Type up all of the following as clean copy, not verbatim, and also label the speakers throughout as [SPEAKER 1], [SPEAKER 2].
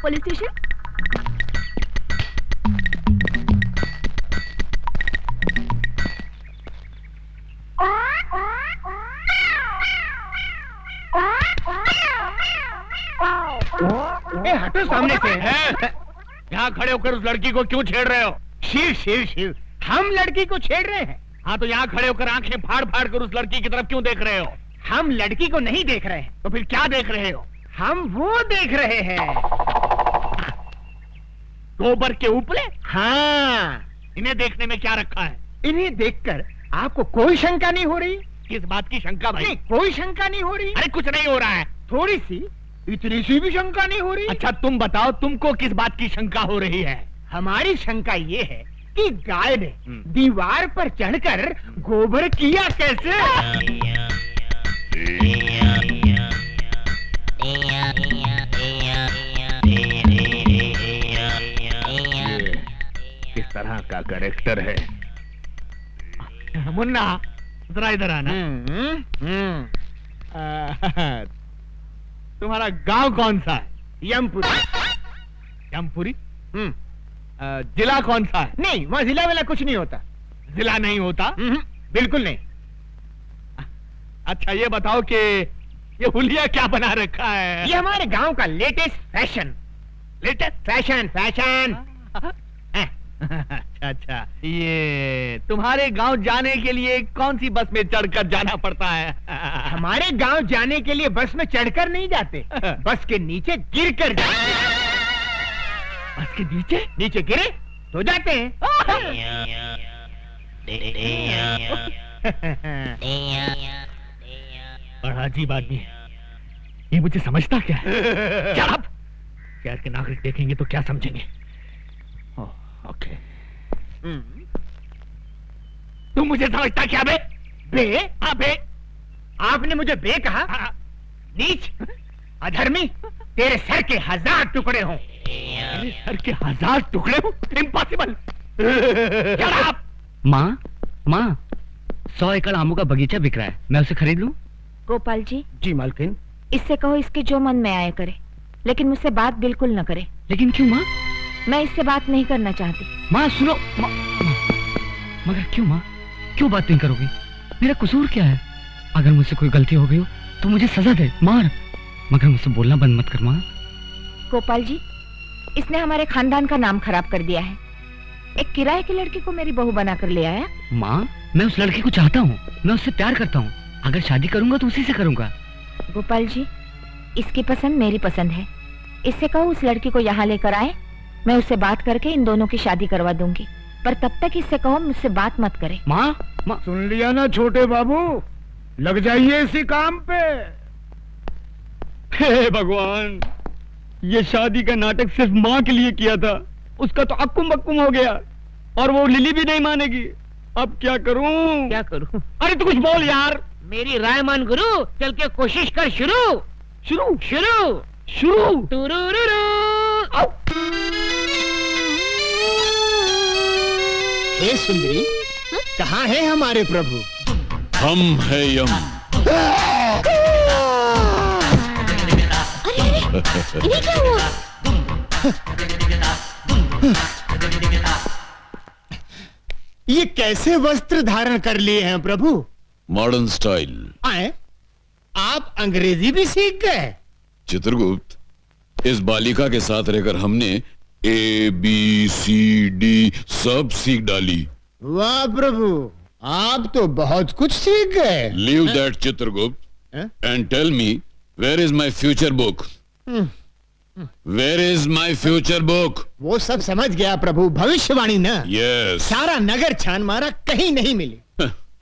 [SPEAKER 1] Police station.
[SPEAKER 2] हटो सामने से।
[SPEAKER 3] यहाँ खड़े होकर उस लड़की को क्यों छेड़ रहे हो?
[SPEAKER 2] शिव शिव शिव, हम लड़की को छेड़ रहे हैं।
[SPEAKER 3] हाँ तो यहाँ खड़े होकर आंखें फाड़ फाड़ कर उस लड़की की तरफ क्यों देख रहे हो?
[SPEAKER 2] हम लड़की को नहीं देख रहे हैं।
[SPEAKER 3] तो फिर क्या देख रहे हो?
[SPEAKER 2] हम वो देख रहे हैं।
[SPEAKER 3] गोबर के उपले?
[SPEAKER 2] हाँ।
[SPEAKER 3] इन्हें देखने में क्या रखा है?
[SPEAKER 2] इन्हें देखकर आपको कोई शंका नहीं हो रही?
[SPEAKER 3] किस बात की शंका भाई?
[SPEAKER 2] नहीं, कोई शंका नहीं हो रही।
[SPEAKER 3] अरे कुछ नहीं हो रहा है।
[SPEAKER 2] थोड़ी सी, इतनी सी भी शंका नहीं हो रही।
[SPEAKER 3] अच्छा तुम बताओ, तुमको किस बात की शंका हो रही है?
[SPEAKER 2] हमारी शंका ये है कि गाय ने दीवार पर चढ़कर गोबर किया कैसे?
[SPEAKER 3] किस तरह का कैरेक्टर है? मुन्ना जरा इधर आना। तुम्हारा गांव कौन सा है?
[SPEAKER 2] यमपुरी।
[SPEAKER 3] यमपुरी? जिला कौन सा है?
[SPEAKER 2] नहीं, वहाँ जिला वाला कुछ नहीं होता।
[SPEAKER 3] जिला नहीं होता?
[SPEAKER 2] बिल्कुल नहीं।
[SPEAKER 3] अच्छा ये बताओ कि ये हुलिया क्या बना रखा है?
[SPEAKER 2] ये हमारे गांव का latest fashion.
[SPEAKER 3] Latest
[SPEAKER 2] fashion fashion.
[SPEAKER 3] अच्छा, ये तुम्हारे गांव जाने के लिए कौन सी बस में चढ़कर जाना पड़ता है?
[SPEAKER 2] हमारे गांव जाने के लिए बस में चढ़कर नहीं जाते, बस के नीचे गिर कर जाते।
[SPEAKER 3] बस के नीचे?
[SPEAKER 2] नीचे गिरे तो जाते हैं।
[SPEAKER 3] बड़ा अजीब आदमी है ये, मुझे समझता क्या है? शहर के नागरिक देखेंगे तो क्या समझेंगे? ओके। तुम मुझे समझता क्या बे?
[SPEAKER 2] बे?
[SPEAKER 3] हाँ बे।
[SPEAKER 2] आपने मुझे बे कहा? नीच, अधर्मी, तेरे सर के 1000 टुकड़े हों।
[SPEAKER 3] मेरे सर के 1000 टुकड़े हों? इम्पॉसिबल।
[SPEAKER 4] माँ 100 एकड़ आमों का बगीचा बिक रहा है, मैं उसे खरीद लूं?
[SPEAKER 1] गोपाल जी।
[SPEAKER 2] जी मालकिन।
[SPEAKER 1] इससे कहो इसके जो मन में आया करे, लेकिन मुझसे बात बिल्कुल न करे।
[SPEAKER 4] लेकिन क्यों माँ?
[SPEAKER 1] मैं इससे बात नहीं करना चाहती।
[SPEAKER 4] माँ सुनो। मगर क्यों माँ, क्यों बात नहीं करोगी? मेरा कसूर क्या है? अगर मुझसे कोई गलती हो गई हो तो मुझे सजा दे, मार, मगर मुझसे बोलना बंद मत कर माँ।
[SPEAKER 1] गोपाल जी, इसने हमारे खानदान का नाम खराब कर दिया है। एक किराए की लड़की को मेरी बहू बनाकर ले आया।
[SPEAKER 4] माँ मैं उस लड़की को चाहता हूँ, मैं उससे प्यार करता हूँ, अगर शादी करूंगा तो उसी से करूंगा।
[SPEAKER 1] गोपाल जी, इसकी पसंद मेरी पसंद है। इससे कहो उस लड़की को यहाँ लेकर आए, मैं उससे बात करके इन दोनों की शादी करवा दूंगी। पर तब तक इससे कहो मुझसे बात मत करे।
[SPEAKER 4] माँ
[SPEAKER 2] सुन लिया ना छोटे बाबू, लग जाइए इसी काम पे।
[SPEAKER 4] हे भगवान, ये शादी का नाटक सिर्फ माँ के लिए किया था, उसका तो अक्कुम बक्कुम हो गया और वो लिली भी नहीं मानेगी। अब क्या करूं?
[SPEAKER 2] क्या करूं?
[SPEAKER 4] अरे तू कुछ बोल यार।
[SPEAKER 2] मेरी राय मान गुरु, चल के कोशिश कर। शुरू
[SPEAKER 4] शुरू
[SPEAKER 2] शुरू
[SPEAKER 4] शुरू।
[SPEAKER 2] हे सुंदरी, कहाँ है हमारे प्रभु?
[SPEAKER 5] हम है यम।
[SPEAKER 1] अरे इन्हें क्या हुआ?
[SPEAKER 2] ये कैसे वस्त्र धारण कर लिए हैं प्रभु?
[SPEAKER 5] Modern style.
[SPEAKER 2] आए, आप अंग्रेजी भी सीख गए?
[SPEAKER 5] चित्रगुप्त, इस बालिका के साथ रहकर हमने ABCD सब सीख डाली।
[SPEAKER 2] वाह प्रभु, आप तो बहुत कुछ सीख गए।
[SPEAKER 5] Leave that Chitragupta and tell me, where is my future book? Where is my future book?
[SPEAKER 2] वो सब समझ गया प्रभु, भविष्यवाणी ना।
[SPEAKER 5] यस।
[SPEAKER 2] सारा नगर छान मारा, कहीं नहीं मिली।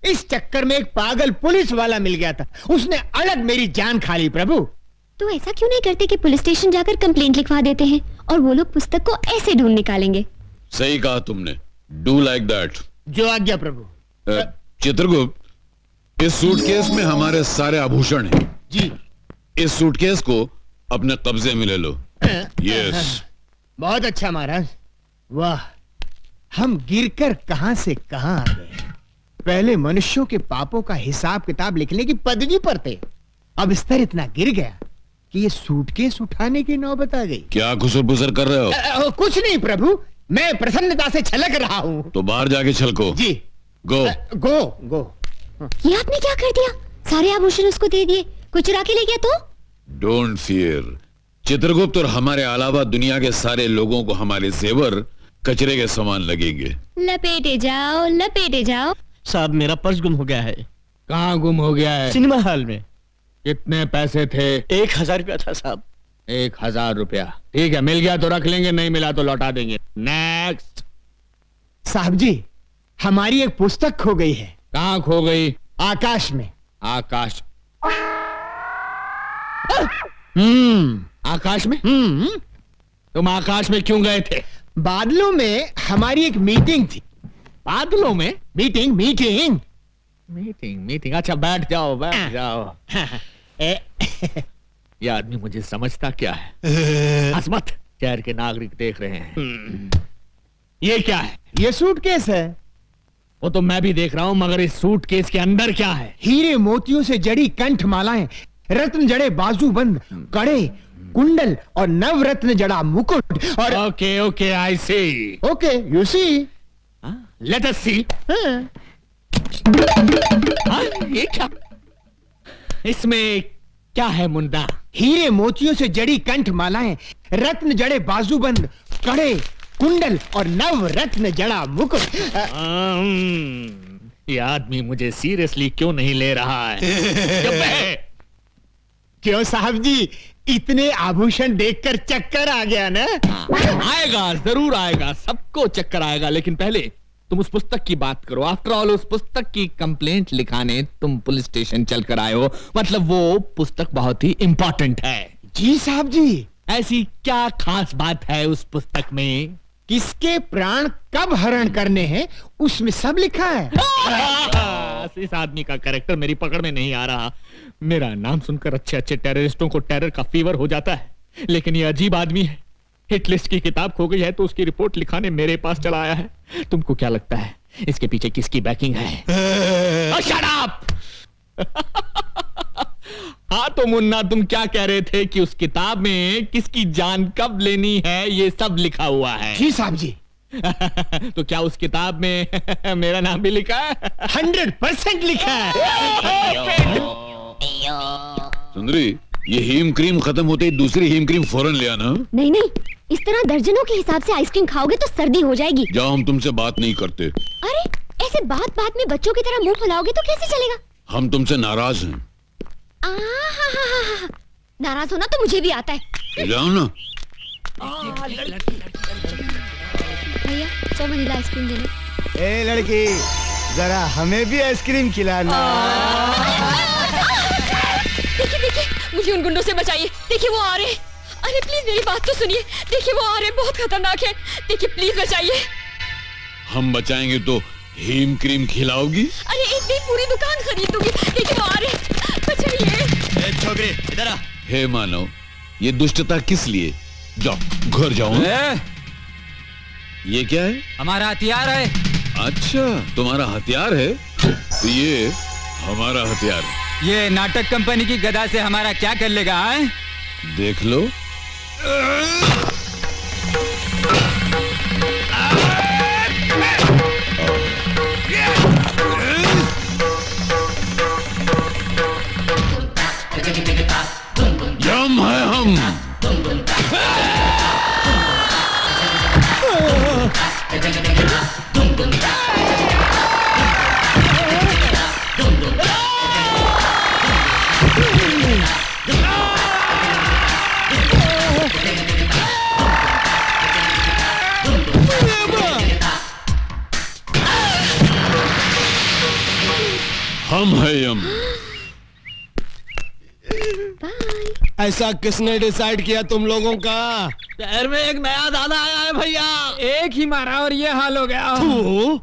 [SPEAKER 2] इस चक्कर में एक पागल पुलिस वाला मिल गया था, उसने अलग मेरी जान खा ली प्रभु।
[SPEAKER 6] तो ऐसा क्यों नहीं करते कि पुलिस स्टेशन जाकर कंप्लेंट लिखवा देते हैं और वो लोग पुस्तक को ऐसे ढूंढ निकालेंगे।
[SPEAKER 5] सही कहा तुमने, डू लाइक दैट।
[SPEAKER 2] जो आज्ञा प्रभु।
[SPEAKER 5] चित्रगुप्त, इस सूटकेस में हमारे सारे आभूषण हैं।
[SPEAKER 2] जी।
[SPEAKER 5] इस सूटकेस को अपने कब्जे में ले लो। यस।
[SPEAKER 2] बहुत अच्छा महाराज। वाह, हम गिरकर कहां से कहां आ गए। पहले मनुष्यों के पापों का हिसाब किताब लिखने की पदवी पर थे, अब स्तर इतना गिर गया कि ये सूटकेस उठाने की नौबत आ गई।
[SPEAKER 5] क्या खुसर पुसर कर रहे हो?
[SPEAKER 2] कुछ नहीं प्रभु, मैं प्रसन्नता से छलक रहा हूँ।
[SPEAKER 5] तो बाहर जाके छलको।
[SPEAKER 2] जी।
[SPEAKER 5] गो
[SPEAKER 2] गो गो।
[SPEAKER 6] ये आपने क्या कर दिया? सारे आभूषण उसको दे दिए, कोई चुरा के ले गया तो?
[SPEAKER 5] डोंट फियर, चित्रगुप्त और हमारे अलावा दुनिया के सारे लोगों को हमारे जेवर कचरे के समान लगेंगे।
[SPEAKER 6] लपेटे जाओ, लपेटे जाओ।
[SPEAKER 7] साहब मेरा पर्स गुम हो गया है।
[SPEAKER 3] कहाँ गुम हो गया है?
[SPEAKER 7] सिनेमा हॉल में।
[SPEAKER 3] कितने पैसे थे?
[SPEAKER 7] 1000 रुपया था साहब।
[SPEAKER 3] 1000 रुपया, ठीक है, मिल गया तो रख लेंगे, नहीं मिला तो लौटा देंगे। नेक्स्ट।
[SPEAKER 2] साहब जी, हमारी एक पुस्तक खो गई है।
[SPEAKER 3] कहाँ खो गई?
[SPEAKER 2] आकाश में।
[SPEAKER 3] आकाश?
[SPEAKER 2] हम्म।
[SPEAKER 3] आकाश में? तुम आकाश में क्यों गए थे?
[SPEAKER 2] बादलों में हमारी एक मीटिंग थी।
[SPEAKER 3] बादलों में?
[SPEAKER 2] Meeting meeting.
[SPEAKER 3] मीटिंग, अच्छा बैठ जाओ, बैठ जाओ। ये आदमी मुझे समझता क्या है? हंस मत, शहर के नागरिक देख रहे हैं। ये क्या है?
[SPEAKER 2] ये सूटकेस है।
[SPEAKER 3] वो तो मैं भी देख रहा हूँ, मगर इस सूटकेस के अंदर क्या है?
[SPEAKER 2] हीरे मोतियों से जड़ी कंठ मालाएं, रत्न जड़े बाजूबंद, कड़े, कुंडल और नवरत्न जड़ा मुकुट और
[SPEAKER 3] okay okay, I see.
[SPEAKER 2] Okay you see.
[SPEAKER 3] Let us see. ये क्या? इसमें क्या है मुंडा?
[SPEAKER 2] हीरे मोतियों से जड़ी कंठ मालाएं, रत्न जड़े बाजूबंद, कड़े, कुंडल और नवरत्न जड़ा मुकुट।
[SPEAKER 3] ये आदमी मुझे सीरियसली क्यों नहीं ले रहा है?
[SPEAKER 2] क्यों साहब जी, इतने आभूषण देखकर चक्कर आ गया ना?
[SPEAKER 3] आएगा, जरूर आएगा, सबको चक्कर आएगा, लेकिन पहले तुम उस पुस्तक की बात करो। आफ्टर ऑल उस पुस्तक की कंप्लेंट लिखाने तुम पुलिस स्टेशन चलकर आए हो, मतलब वो पुस्तक बहुत ही इंपॉर्टेंट है।
[SPEAKER 2] जी साहब जी।
[SPEAKER 3] ऐसी क्या खास बात है उस पुस्तक में?
[SPEAKER 2] किसके प्राण कब हरण करने हैं, उसमें सब लिखा है।
[SPEAKER 3] इस आदमी का कैरेक्टर मेरी पकड़ में नहीं आ रहा। मेरा नाम सुनकर अच्छे अच्छे टेररिस्टों को टेरर का फीवर हो जाता है, लेकिन ये अजीब आदमी है। हिट लिस्ट की किताब खो गई है तो उसकी रिपोर्ट लिखाने मेरे पास चला आया है। तुमको क्या लगता है इसके पीछे किसकी बैकिंग है? Shut up! हाँ तो मुन्ना, तुम क्या कह रहे थे कि उस किताब में किसकी जान कब लेनी है ये सब लिखा हुआ है?
[SPEAKER 2] जी साहब जी।
[SPEAKER 3] तो क्या उस किताब में मेरा नाम भी लिखा है?
[SPEAKER 2] 100% लिखा है।
[SPEAKER 5] सुंदरी, ये हीम क्रीम खत्म होते ही दूसरी हीम क्रीम फौरन ले आना।
[SPEAKER 6] नहीं नहीं, इस तरह दर्जनों के हिसाब से आइसक्रीम खाओगे तो सर्दी हो जाएगी।
[SPEAKER 5] जाओ, हम तुमसे बात नहीं करते।
[SPEAKER 6] अरे ऐसे बात बात में बच्चों की तरह मुंह फुलाओगे तो कैसे चलेगा?
[SPEAKER 5] हम तुमसे नाराज हैं।
[SPEAKER 6] नाराज होना तो मुझे भी आता है।
[SPEAKER 5] जाओ ना।
[SPEAKER 6] भैया 100 वनीला आइसक्रीम देना।
[SPEAKER 7] ए लड़की, जरा हमें भी आइसक्रीम खिलाना।
[SPEAKER 8] देखिए देखिए, मुझे उन गुंडों से बचाइए। देखिए वो आ रहे हैं। अरे प्लीज मेरी बात तो सुनिए। देखिए वो आ रहे हैं, बहुत खतरनाक है। देखिए प्लीज बचाइए।
[SPEAKER 5] हम बचाएंगे तो हीम क्रीम खिलाओगी?
[SPEAKER 8] अरे एक नहीं, पूरी दुकान खरीद दूंगी। देखिए वो आ रहे हैं, बचाइए।
[SPEAKER 7] छोकरी इधर आ।
[SPEAKER 5] हे मानव, ये दुष्टता किस लिए? जाओ घर जाओ। ये क्या है?
[SPEAKER 4] हमारा हथियार है।
[SPEAKER 5] अच्छा, तुम्हारा हथियार है? तो ये हमारा हथियार है।
[SPEAKER 4] ये नाटक कंपनी की गदा से हमारा क्या कर लेगा? है?
[SPEAKER 5] देख लो। जम है हम। हम है यम।
[SPEAKER 7] ऐसा किसने डिसाइड किया तुम लोगों का?
[SPEAKER 3] शहर में एक नया दादा आया है भैया, एक ही मारा और ये हाल हो गया।
[SPEAKER 7] तू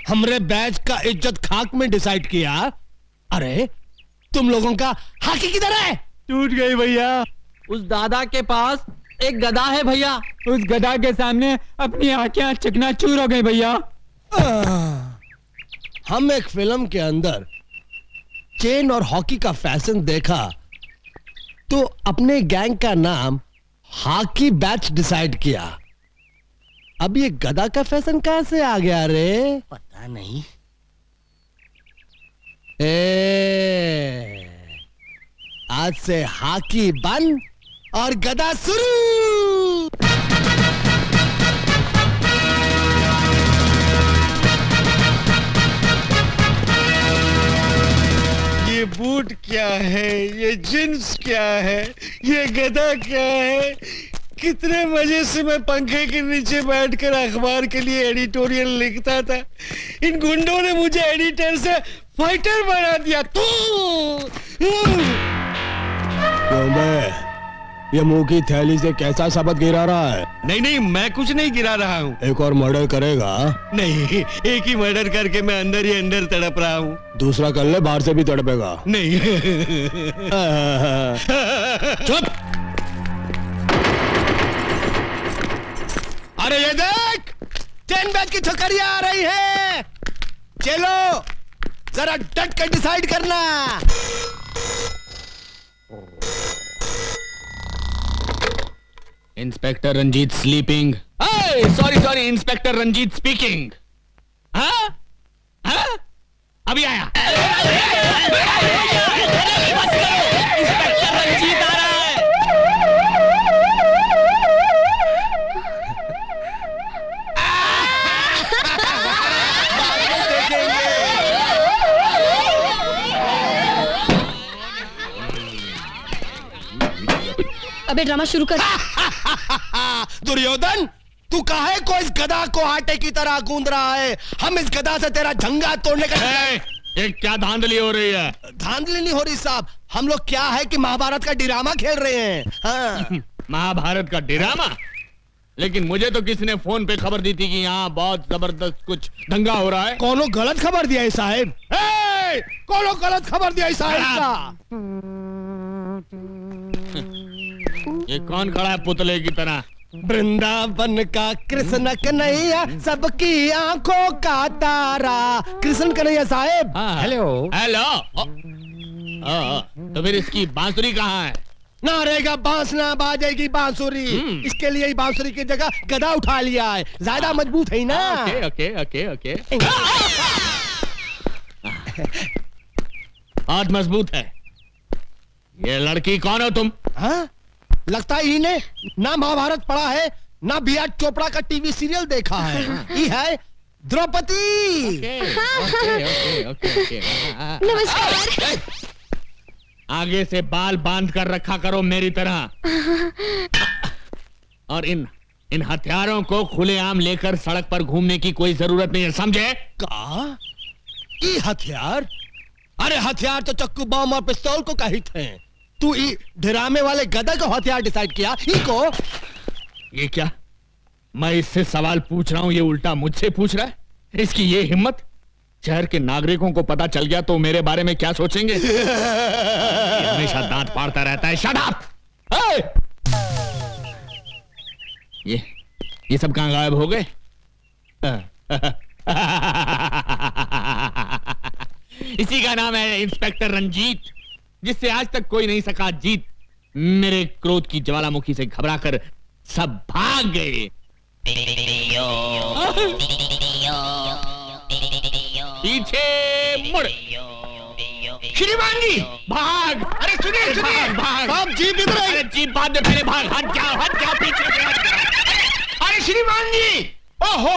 [SPEAKER 7] हमरे बैच का इज्जत खाक में डिसाइड किया। अरे तुम लोगों का हाकी किधर है?
[SPEAKER 4] टूट गई भैया।
[SPEAKER 3] उस दादा के पास एक गदा है भैया।
[SPEAKER 4] उस गधा के सामने अपनी आंखें चकनाचूर हो गई भैया।
[SPEAKER 7] हम एक फिल्म के अंदर चेन और हॉकी का फैशन देखा तो अपने गैंग का नाम हाकी बैच डिसाइड किया। अब ये गधा का फैशन कहां से आ गया रे?
[SPEAKER 2] पता नहीं।
[SPEAKER 7] आज से हाकी बन और गधा शुरू।
[SPEAKER 2] ये बूट क्या है, ये जींस क्या है, ये गधा क्या है। कितने मजे से मैं पंखे के नीचे बैठकर अखबार के लिए एडिटोरियल लिखता था। इन गुंडों ने मुझे एडिटर से फाइटर बना दिया। तू
[SPEAKER 7] क्यों बे? ये मुंह की थैली से कैसा शब्द गिरा रहा है?
[SPEAKER 2] नहीं नहीं, मैं कुछ नहीं गिरा रहा हूँ।
[SPEAKER 7] एक और मर्डर करेगा?
[SPEAKER 2] नहीं, एक ही मर्डर करके मैं अंदर ही अंदर तड़प रहा हूँ।
[SPEAKER 7] दूसरा कर ले, बाहर से भी तड़पेगा।
[SPEAKER 2] नहीं।
[SPEAKER 7] चुप। अरे ये देख, 10 बैच की छोकरियां आ रही है। चलो जरा डट कर डिसाइड करना।
[SPEAKER 3] Inspector Ranjeet sleeping. Sorry, inspector Ranjeet speaking. हाँ? अभी आया। इंस्पेक्टर रंजीत आ रहा है।
[SPEAKER 8] अबे ड्रामा शुरू कर।
[SPEAKER 7] दुर्योधन, तू काहे को इस गधा को आटे की तरह गूंद रहा है? हम इस गधा से तेरा झंगा तोड़ने का।
[SPEAKER 3] ये क्या धांधली हो रही है?
[SPEAKER 7] धांधली नहीं हो रही साहब, हम लोग क्या है कि महाभारत का ड्रामा खेल रहे हैं। हाँ।
[SPEAKER 3] महाभारत का ड्रामा? लेकिन मुझे तो किसी ने फोन पे खबर दी थी कि यहाँ बहुत जबरदस्त कुछ दंगा हो रहा है।
[SPEAKER 7] कोनो गलत खबर दिया है साहब। कोनो गलत खबर दिया है साहब का।
[SPEAKER 3] ये कौन खड़ा है पुतले की तरह?
[SPEAKER 7] वृंदावन का कृष्ण कन्हैया, सबकी आंखों का तारा। कृष्ण कन्हैया साहब।
[SPEAKER 3] हेलो। तो फिर इसकी बांसुरी कहाँ है?
[SPEAKER 7] ना रहेगा बांस ना बाजेगी बांसुरी। इसके लिए ही बांसुरी की जगह गधा उठा लिया है, ज्यादा मजबूत है ना।
[SPEAKER 3] ओके। बहुत मजबूत है। ये लड़की कौन हो तुम?
[SPEAKER 7] हाँ? लगता है इन्हें ना महाभारत पढ़ा है, ना बी.आर. चोपड़ा का टीवी सीरियल देखा है। ये है द्रौपदी।
[SPEAKER 3] ओके।
[SPEAKER 6] नमस्कार।
[SPEAKER 3] आगे से बाल बांध कर रखा करो मेरी तरह। और इन हथियारों को खुलेआम लेकर सड़क पर घूमने की कोई जरूरत नहीं है, समझे?
[SPEAKER 7] का? ये हथियार? अरे हथियार तो चक्कू, बम और पिस्तौल को कही थे। तू ड्रामे वाले गधा को हथियार डिसाइड किया? को
[SPEAKER 3] ये क्या? मैं इससे सवाल पूछ रहा हूं, ये उल्टा मुझसे पूछ रहा है। इसकी ये हिम्मत! शहर के नागरिकों को पता चल गया तो मेरे बारे में क्या सोचेंगे? ये हमेशा दांत फाड़ता रहता है। Shut up! ये सब कहां गायब हो गए? इसी का नाम है इंस्पेक्टर रंजीत, जिससे आज तक कोई नहीं सका जीत। मेरे क्रोध की ज्वालामुखी से घबराकर सब भाग गए। पीछे मुड़। श्रीमान जी भाग! अरे सुनिए, भाग!
[SPEAKER 7] आप जीप इधर आइए।
[SPEAKER 3] अरे जीप बाद में पहले भाग। हट जाओ पीछे से। अरे श्रीमान जी